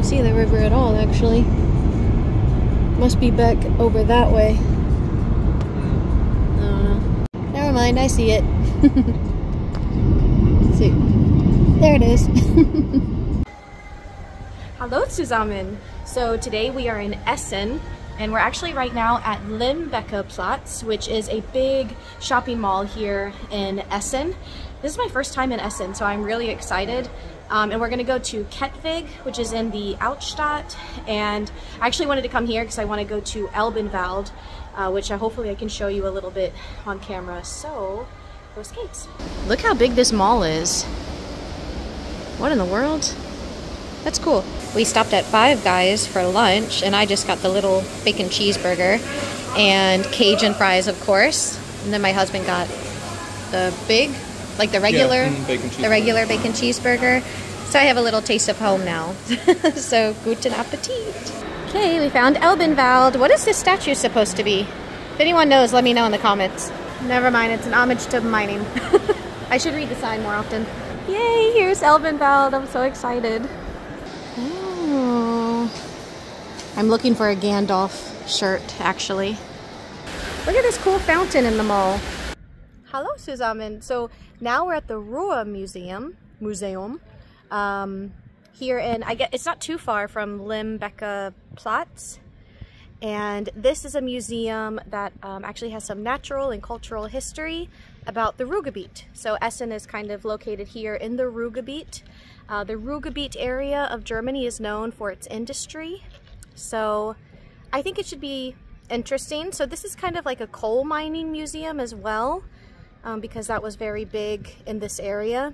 see the river at all, actually. Must be back over that way. I don't know. Never mind, I see it. See. There it is. Hallo zusammen! So today we are in Essen, and we're actually right now at Limbecker Platz, which is a big shopping mall here in Essen. This is my first time in Essen, so I'm really excited. And we're gonna go to Kettwig, which is in the Altstadt, and I actually wanted to come here because I want to go to Elbenwald, which hopefully I can show you a little bit on camera. So, go skates. Look how big this mall is. What in the world? That's cool. We stopped at Five Guys for lunch, and I just got the little bacon cheeseburger and Cajun fries, of course. And then my husband got the big, like the regular, regular bacon cheeseburger. So I have a little taste of home now. So guten Appetit. Okay, we found Elbenwald. What is this statue supposed to be? If anyone knows, let me know in the comments. Never mind, it's an homage to mining. I should read the sign more often. Yay, here's Elbenwald. I'm so excited. Oh. I'm looking for a Gandalf shirt, actually. Look at this cool fountain in the mall. Hallo zusammen. So now we're at the Ruhr Museum. Here in, it's not too far from Limbecker Platz. And this is a museum that actually has some natural and cultural history about the Rhurgebiet. So Essen is kind of located here in the Rhurgebiet. The Rhurgebiet area of Germany is known for its industry. So I think it should be interesting. So this is kind of like a coal mining museum as well, because that was very big in this area.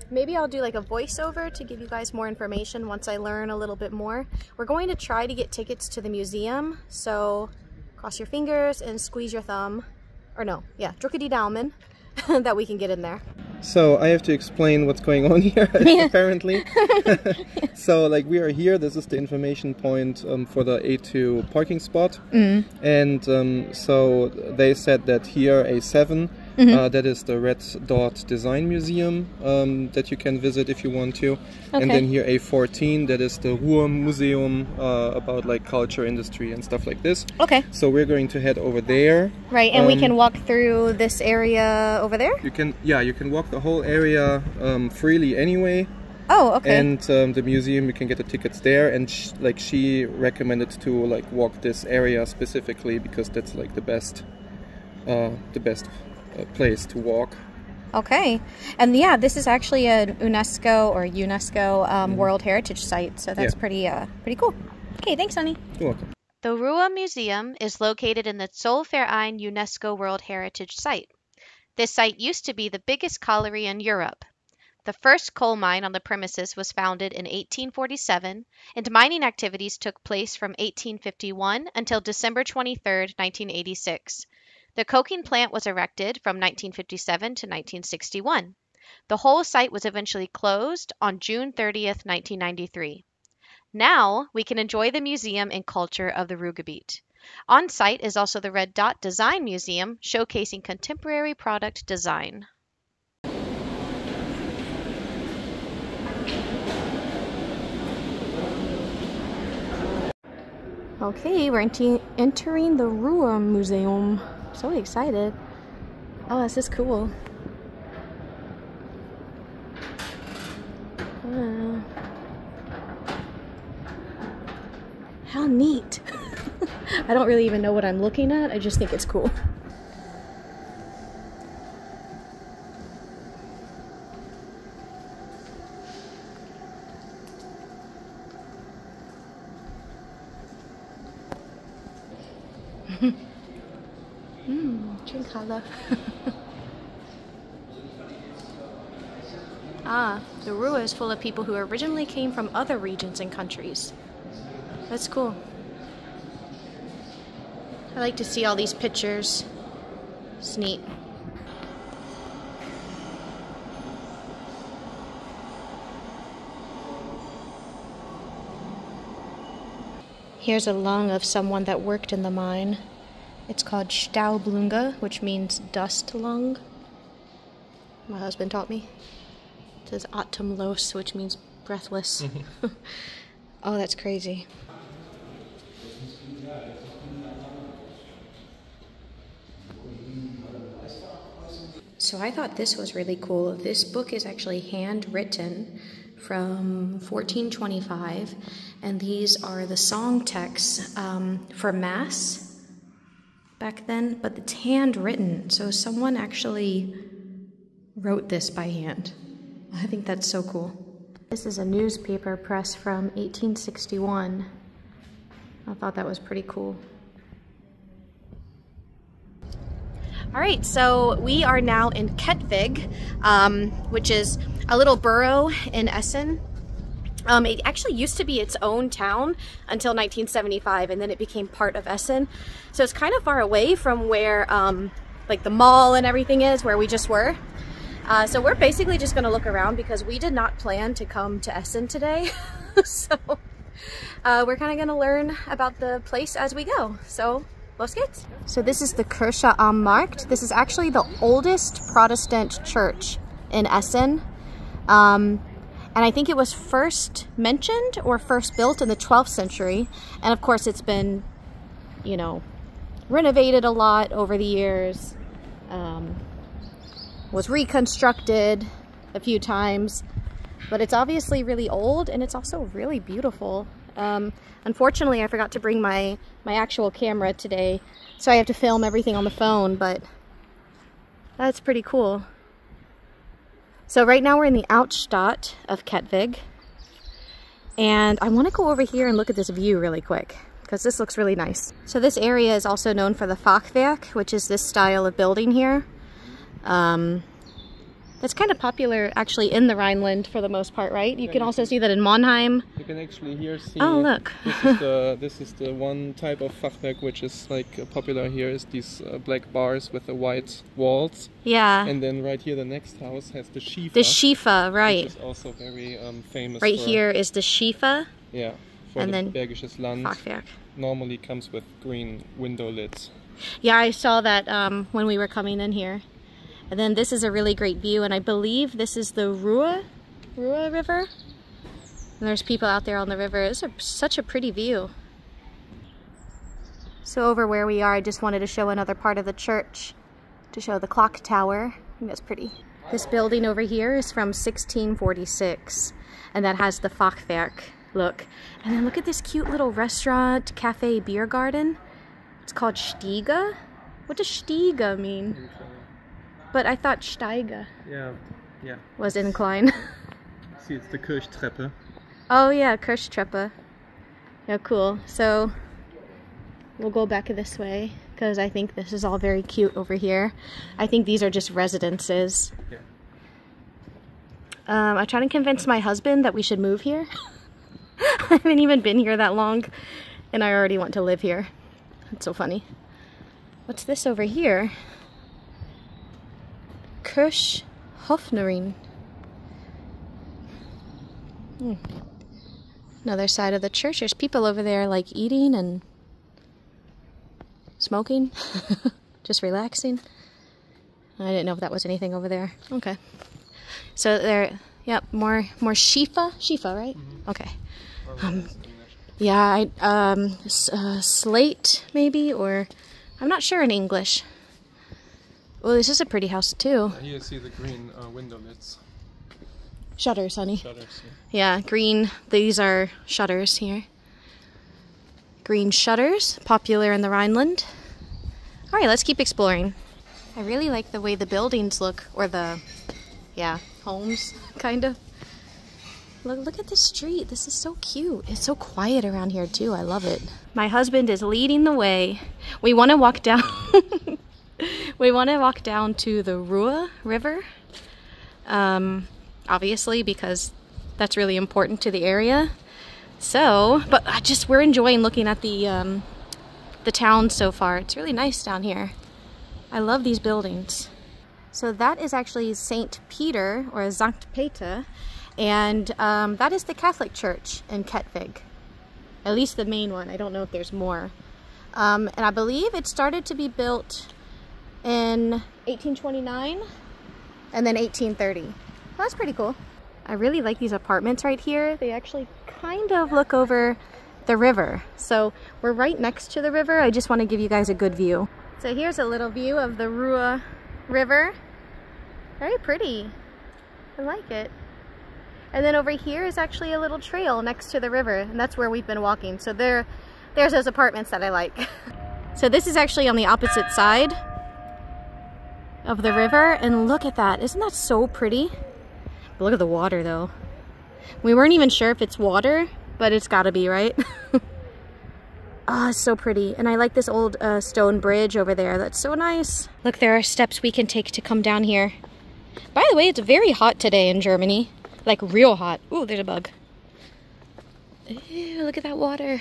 Maybe I'll do like a voiceover to give you guys more information once I learn a little bit more. We're going to try to get tickets to the museum, so cross your fingers and squeeze your thumb. Or no, yeah, drücke die Daumen that we can get in there. So I have to explain what's going on here, apparently. So like we are here, this is the information point for the A2 parking spot. And so they said that here A7, that is the Red Dot Design Museum that you can visit if you want to. Okay. And then here A14, that is the Ruhr Museum about like culture, industry and stuff like this. Okay. So we're going to head over there. Right, and we can walk through this area over there? You can, yeah, you can walk the whole area freely anyway. Oh, okay. And the museum, you can get the tickets there, and she recommended to like walk this area specifically because that's like the best place to walk. Okay. And yeah, this is actually a UNESCO World Heritage Site, so that's pretty cool. Okay, thanks, honey. You're welcome. The Ruhr Museum is located in the Zollverein UNESCO World Heritage Site. This site used to be the biggest colliery in Europe. The first coal mine on the premises was founded in 1847, and mining activities took place from 1851 until December 23, 1986. The coking plant was erected from 1957 to 1961. The whole site was eventually closed on June 30th, 1993. Now we can enjoy the museum and culture of the Rhurgebiet. On site is also the Red Dot Design Museum, showcasing contemporary product design. Okay, we're entering the Ruhr Museum. So excited. Oh, this is cool. How neat. I don't really even know what I'm looking at. I just think it's cool. Drink Hallo. The Ruhr is full of people who originally came from other regions and countries. That's cool. I like to see all these pictures. It's neat. Here's a lung of someone that worked in the mine. It's called Staublunge, which means dust lung. My husband taught me. It says Atemlos, which means breathless. Oh, that's crazy. So I thought this was really cool. This book is actually handwritten from 1425, and these are the song texts for Mass back then, but it's handwritten, so someone actually wrote this by hand. I think that's so cool. This is a newspaper press from 1861. I thought that was pretty cool. All right, so we are now in Kettwig, which is a little borough in Essen. It actually used to be its own town until 1975, and then it became part of Essen. So it's kind of far away from where like the mall and everything is, where we just were. So we're basically just gonna look around because we did not plan to come to Essen today. So we're kind of gonna learn about the place as we go. So los geht's. So this is the Kirche am Markt. This is actually the oldest Protestant church in Essen. And I think it was first mentioned or first built in the 12th century. And of course it's been, you know, renovated a lot over the years. Was reconstructed a few times, but it's obviously really old and it's also really beautiful. Unfortunately, I forgot to bring my actual camera today, so I have to film everything on the phone, but that's pretty cool. So right now we're in the Outstadt of Kettwig, and I want to go over here and look at this view really quick because this looks really nice. So this area is also known for the Fachwerk, which is this style of building here. That's kind of popular actually in the Rhineland for the most part, right? You can also see that in Mannheim. You can actually here see. Oh, look. This is the one type of Fachwerk which is like popular here, is these black bars with the white walls. Yeah. And then right here the next house has the Schiefer. The Schiefer, right. Which is also very famous. Right here is the Schiefer. Yeah. For and the then Bergisches Land. Fachwerk. Normally comes with green window lids. Yeah, I saw that when we were coming in here. And then this is a really great view, and I believe this is the Ruhr River. And there's people out there on the river. It's such a pretty view. So over where we are, I just wanted to show another part of the church, to show the clock tower. I think that's pretty. This building over here is from 1646, and that has the Fachwerk look. And then look at this cute little restaurant, cafe, beer garden. It's called Stiege. What does Stiege mean? But I thought Steige was incline. See, it's the Kirchtreppe. Oh yeah, Kirchtreppe. Yeah, cool. So we'll go back this way because I think this is all very cute over here. I think these are just residences. Yeah. I try to convince my husband that we should move here. I haven't even been here that long and I already want to live here. That's so funny. What's this over here? Kirchhofnerin. Another side of the church. There's people over there like eating and smoking, just relaxing. I didn't know if that was anything over there. Okay. So there, yep, more Schiefer, right? Mm-hmm. Okay. Yeah, slate maybe, or I'm not sure in English. Well, this is a pretty house too. Here you see the green window lids. Shutters, honey. Shutters, yeah. Yeah, green. These are shutters here. Green shutters, popular in the Rhineland. All right, let's keep exploring. I really like the way the buildings look, or the, homes, kind of. Look at this street. This is so cute. It's so quiet around here too. I love it. My husband is leading the way. We want to walk down. We want to walk down to the Ruhr River, obviously, because that's really important to the area. So, but we're enjoying looking at the town so far. It's really nice down here. I love these buildings. So that is actually St. Peter, or Sankt Peter, and that is the Catholic Church in Kettwig. At least the main one. I don't know if there's more. And I believe it started to be built in 1829 and then 1830. Well, that's pretty cool. I really like these apartments right here. They actually kind of look over the river. So we're right next to the river. I just want to give you guys a good view. So here's a little view of the Ruhr River. Very pretty. I like it. And then over here is actually a little trail next to the river, and that's where we've been walking. So there's those apartments that I like. So this is actually on the opposite side of the river, and look at that. Isn't that so pretty? But look at the water though. We weren't even sure if it's water, but it's gotta be, right? Oh, it's so pretty. And I like this old stone bridge over there. That's so nice. Look, there are steps we can take to come down here. By the way, it's very hot today in Germany. Like real hot. Ooh, there's a bug. Ew, look at that water.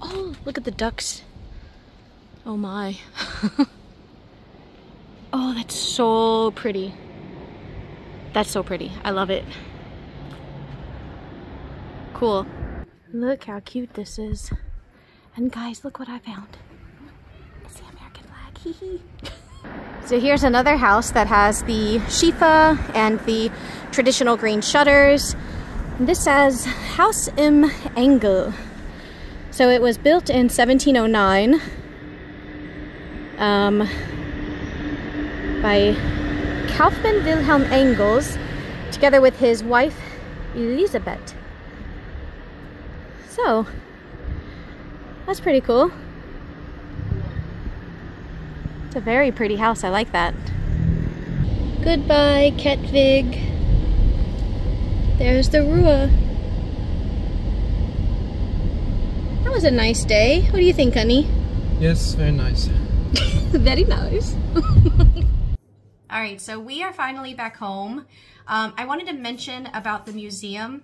Oh, look at the ducks. Oh my. Oh, that's so pretty. That's so pretty. I love it. Cool. Look how cute this is. And guys, look what I found. It's the American flag. Hee hee. So here's another house that has the Schiefer and the traditional green shutters. This says Haus im Engel. So it was built in 1709 by Kaufmann Wilhelm Engels, together with his wife Elisabeth. So that's pretty cool. It's a very pretty house. I like that. Goodbye, Kettwig. There's the Ruhr. That was a nice day. What do you think, honey? Yes, very nice. Very nice. All right, so we are finally back home. I wanted to mention about the museum.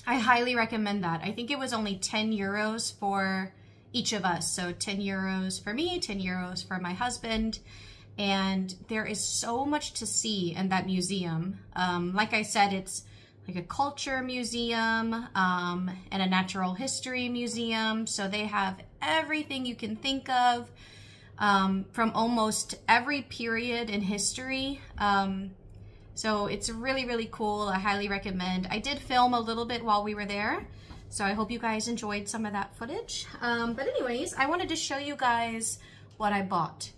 I highly recommend that. I think it was only 10 euros for each of us. So 10 euros for me, 10 euros for my husband. And there is so much to see in that museum. Like I said, it's like a culture museum and a natural history museum. So they have everything you can think of from almost every period in history. So it's really, really cool. I highly recommend. I did film a little bit while we were there, so I hope you guys enjoyed some of that footage. But anyways, I wanted to show you guys what I bought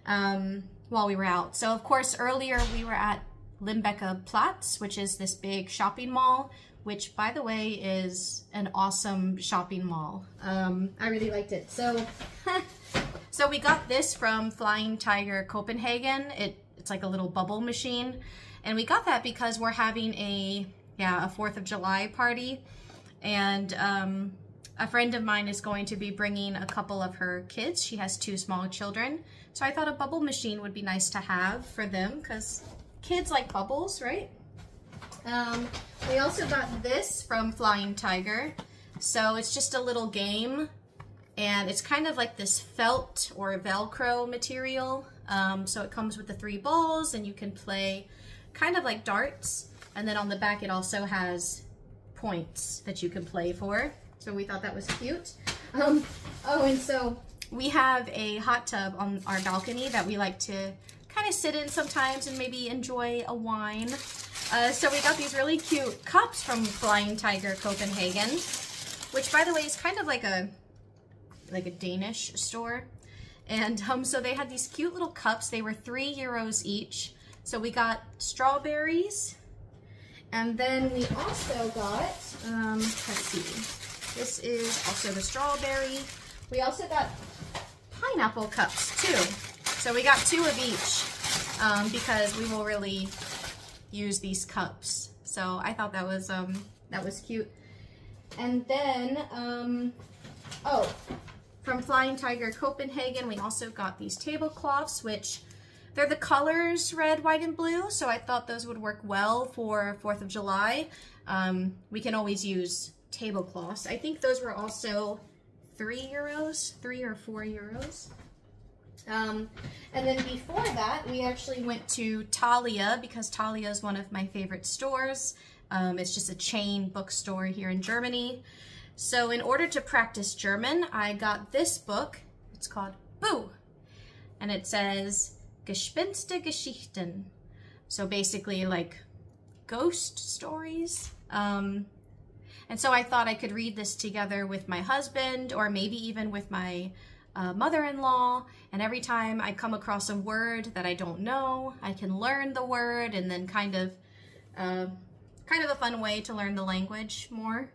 while we were out. So of course, earlier we were at Limbecker Platz, which is this big shopping mall, which by the way is an awesome shopping mall. I really liked it. So, so we got this from Flying Tiger Copenhagen. It's like a little bubble machine. And we got that because we're having a 4th of July party. And a friend of mine is going to be bringing a couple of her kids. She has 2 small children. So I thought a bubble machine would be nice to have for them because kids like bubbles, right? We also got this from Flying Tiger. So it's just a little game. And it's kind of like this felt or Velcro material. So it comes with the 3 balls and you can play kind of like darts. And then on the back it also has points that you can play for. So we thought that was cute. Oh, and so we have a hot tub on our balcony that we like to kind of sit in sometimes and maybe enjoy a wine. So we got these really cute cups from Flying Tiger Copenhagen, which by the way is kind of like a Danish store. And so they had these cute little cups. They were 3 euros each. So we got strawberries. And then we also got, let's see, this is also the strawberry. We also got pineapple cups too. So we got 2 of each because we will really use these cups. So I thought that was cute. And then, from Flying Tiger Copenhagen, we also got these tablecloths, which they're the colors red, white, and blue. So I thought those would work well for 4th of July. We can always use tablecloths. I think those were also 3 euros, 3 or 4 euros. And then before that, we actually went to Thalia because Thalia is one of my favorite stores. It's just a chain bookstore here in Germany. So in order to practice German, I got this book. It's called Boo, and it says Gespenster Geschichten. So basically like ghost stories. And so I thought I could read this together with my husband, or maybe even with my mother-in-law, and every time I come across a word that I don't know, I can learn the word, and then kind of a fun way to learn the language more,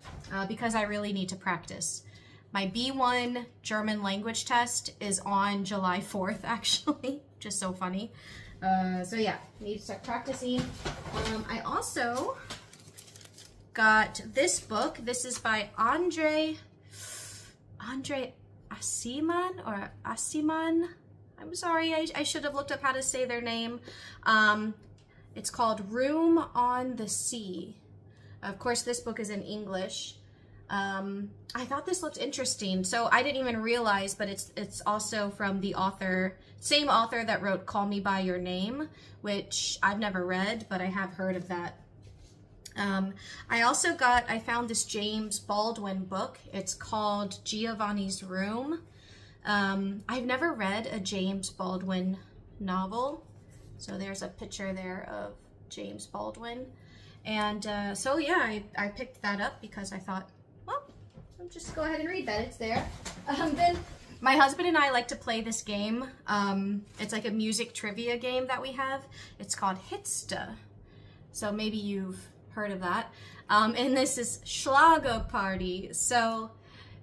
because I really need to practice. My B1 German language test is on July 4th, actually, which is so funny. So yeah, need to start practicing. I also got this book. This is by Andre Asiman, or Asiman. I'm sorry, I should have looked up how to say their name. It's called Room on the Sea. Of course, this book is in English. I thought this looked interesting, so I didn't even realize, but it's also from the same author that wrote Call Me By Your Name, which I've never read, but I have heard of that. I found this James Baldwin book. It's called Giovanni's Room. I've never read a James Baldwin novel, so there's a picture there of James Baldwin. And so yeah, I picked that up because I thought, well, I'll just go ahead and read that. It's there. Then my husband and I like to play this game. It's like a music trivia game that we have. It's called Hitsta. So maybe you've heard of that. And this is Schlager Party. So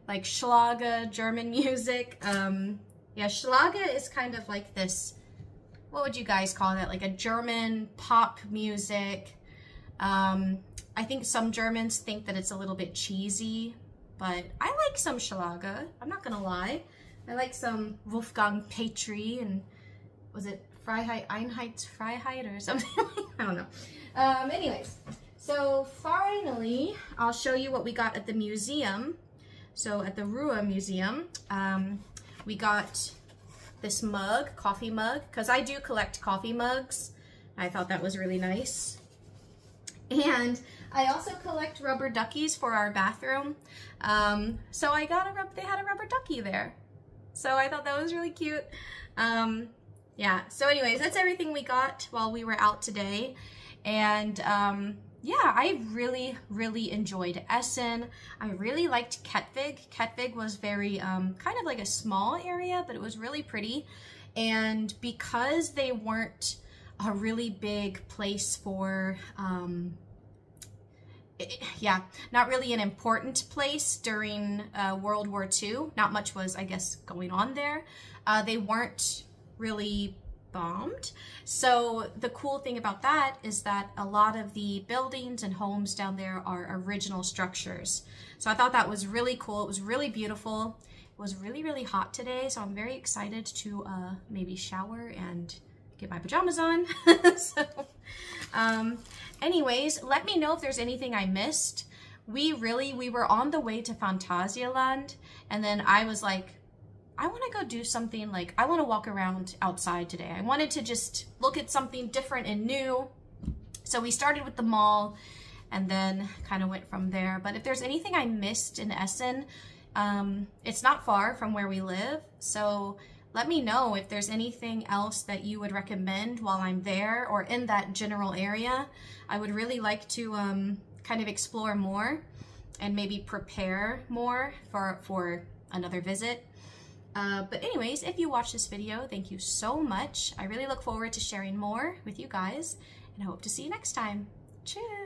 like Schlager, German music. Yeah, Schlager is kind of like this, what would you guys call that? Like a German pop music. I think some Germans think that it's a little bit cheesy, but I like some Schlager. I'm not gonna lie. I like some Wolfgang Petri and was it Freiheit, Einheitsfreiheit or something? I don't know. Anyways, so finally, I'll show you what we got at the museum. So at the Ruhr Museum, we got this mug, coffee mug, because I do collect coffee mugs. I thought that was really nice. And I also collect rubber duckies for our bathroom. So I got they had a rubber ducky there. So I thought that was really cute. Yeah, so anyways, that's everything we got while we were out today. And yeah, I really, really enjoyed Essen. I really liked Kettwig. Kettwig was very, kind of like a small area, but it was really pretty. And because they weren't a really big place for, yeah, not really an important place during World War II. Not much was, I guess, going on there. They weren't really bombed. So the cool thing about that is that a lot of the buildings and homes down there are original structures. So I thought that was really cool. It was really beautiful. It was really, really hot today, so I'm very excited to maybe shower and get my pajamas on. So, anyways, let me know if there's anything I missed. We were on the way to Phantasialand, and then I was like, I want to go do something, like, I want to walk around outside today. I wanted to just look at something different and new. So we started with the mall and then kind of went from there. But if there's anything I missed in Essen, it's not far from where we live. So let me know if there's anything else that you would recommend while I'm there or in that general area. I would really like to kind of explore more and maybe prepare more for another visit. But anyways, if you watched this video, thank you so much. I really look forward to sharing more with you guys, and I hope to see you next time. Cheers!